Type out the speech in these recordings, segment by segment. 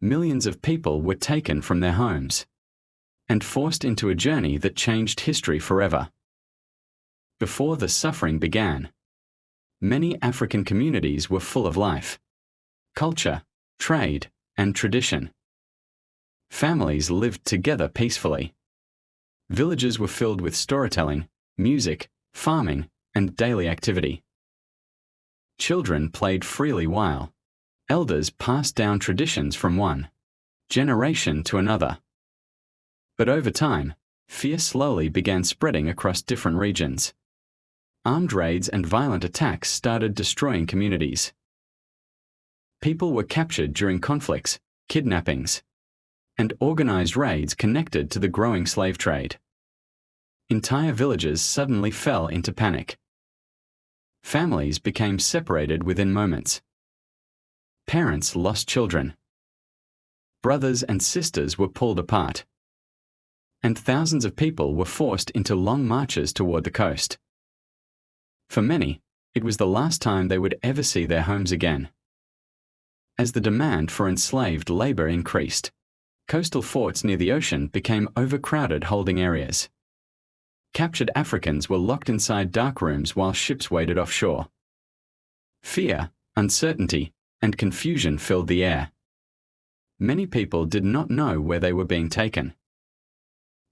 millions of people were taken from their homes and forced into a journey that changed history forever. Before the suffering began, many African communities were full of life, culture, trade, and tradition. Families lived together peacefully. Villages were filled with storytelling, music, farming, and daily activity. Children played freely while elders passed down traditions from one generation to another. But over time, fear slowly began spreading across different regions. Armed raids and violent attacks started destroying communities. People were captured during conflicts, kidnappings, and organized raids connected to the growing slave trade. Entire villages suddenly fell into panic. Families became separated within moments. Parents lost children. Brothers and sisters were pulled apart. And thousands of people were forced into long marches toward the coast. For many, it was the last time they would ever see their homes again. As the demand for enslaved labor increased, coastal forts near the ocean became overcrowded holding areas. Captured Africans were locked inside dark rooms while ships waited offshore. Fear, uncertainty, and confusion filled the air. Many people did not know where they were being taken.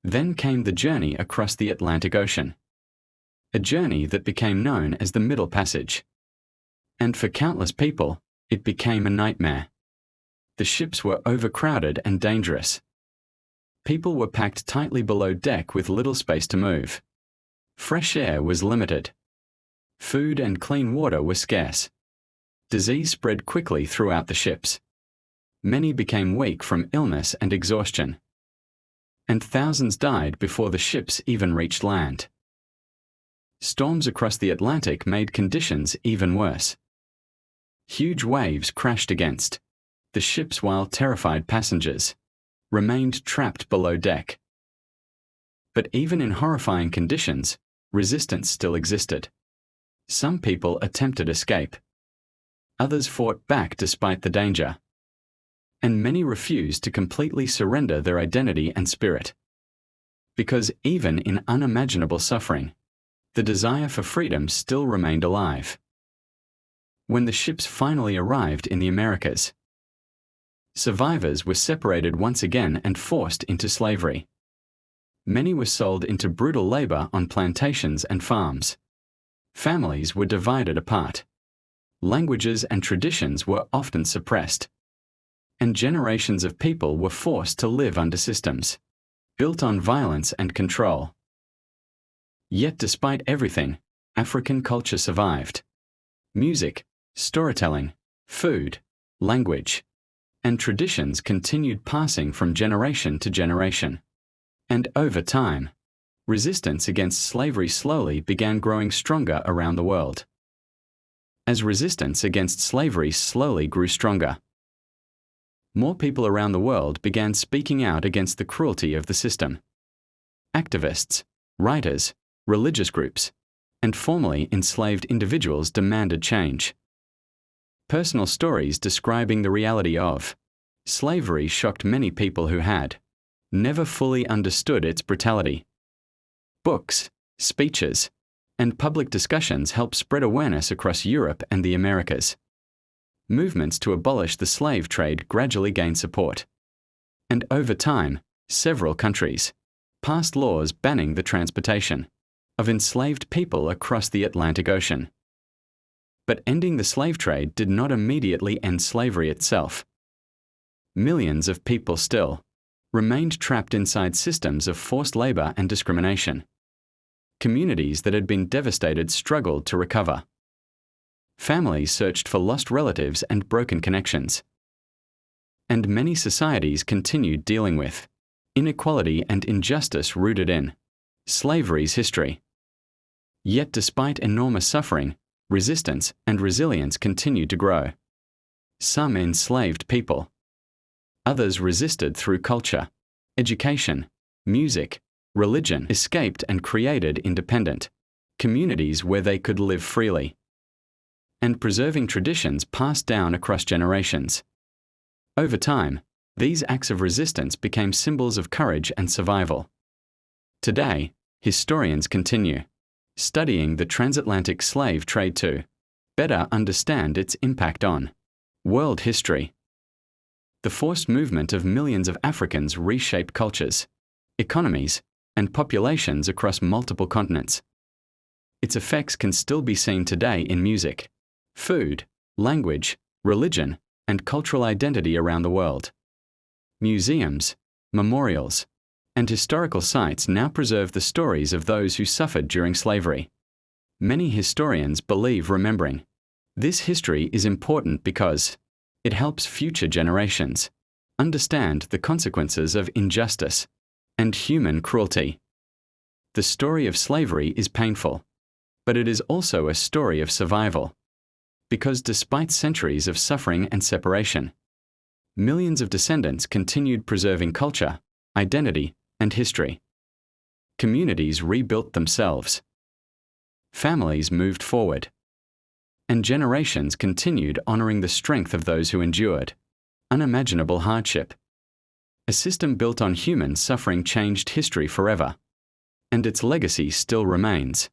Then came the journey across the Atlantic Ocean, a journey that became known as the Middle Passage. And for countless people, it became a nightmare. The ships were overcrowded and dangerous. People were packed tightly below deck with little space to move. Fresh air was limited. Food and clean water were scarce. Disease spread quickly throughout the ships. Many became weak from illness and exhaustion. And thousands died before the ships even reached land. Storms across the Atlantic made conditions even worse. Huge waves crashed against the ships while terrified passengers remained trapped below deck. But even in horrifying conditions, resistance still existed. Some people attempted escape. Others fought back despite the danger. And many refused to completely surrender their identity and spirit. Because even in unimaginable suffering, the desire for freedom still remained alive. When the ships finally arrived in the Americas, survivors were separated once again and forced into slavery. Many were sold into brutal labor on plantations and farms. Families were divided apart. Languages and traditions were often suppressed. And generations of people were forced to live under systems built on violence and control. Yet despite everything, African culture survived. Music, storytelling, food, language, and traditions continued passing from generation to generation. And over time, resistance against slavery slowly began growing stronger around the world. As resistance against slavery slowly grew stronger, more people around the world began speaking out against the cruelty of the system. Activists, writers, religious groups, and formerly enslaved individuals demanded change. Personal stories describing the reality of slavery shocked many people who had never fully understood its brutality. Books, speeches, and public discussions helped spread awareness across Europe and the Americas. Movements to abolish the slave trade gradually gained support. And over time, several countries passed laws banning the transportation of enslaved people across the Atlantic Ocean. But ending the slave trade did not immediately end slavery itself. Millions of people still remained trapped inside systems of forced labor and discrimination. Communities that had been devastated struggled to recover. Families searched for lost relatives and broken connections. And many societies continued dealing with inequality and injustice rooted in slavery's history. Yet despite enormous suffering, resistance and resilience continued to grow. Some enslaved people. Others resisted through culture, education, music, religion, escaped and created independent communities where they could live freely. And preserving traditions passed down across generations. Over time, These acts of resistance became symbols of courage and survival. Today, historians continue studying the transatlantic slave trade to better understand its impact on world history. The forced movement of millions of Africans reshaped cultures, economies, and populations across multiple continents. Its effects can still be seen today in music, food, language, religion, and cultural identity around the world. Museums, memorials, and historical sites now preserve the stories of those who suffered during slavery. Many historians believe remembering this history is important because it helps future generations understand the consequences of injustice and human cruelty. The story of slavery is painful, but it is also a story of survival. Because despite centuries of suffering and separation, millions of descendants continued preserving culture, identity, and history. Communities rebuilt themselves. Families moved forward. And generations continued honoring the strength of those who endured unimaginable hardship. A system built on human suffering changed history forever, and its legacy still remains.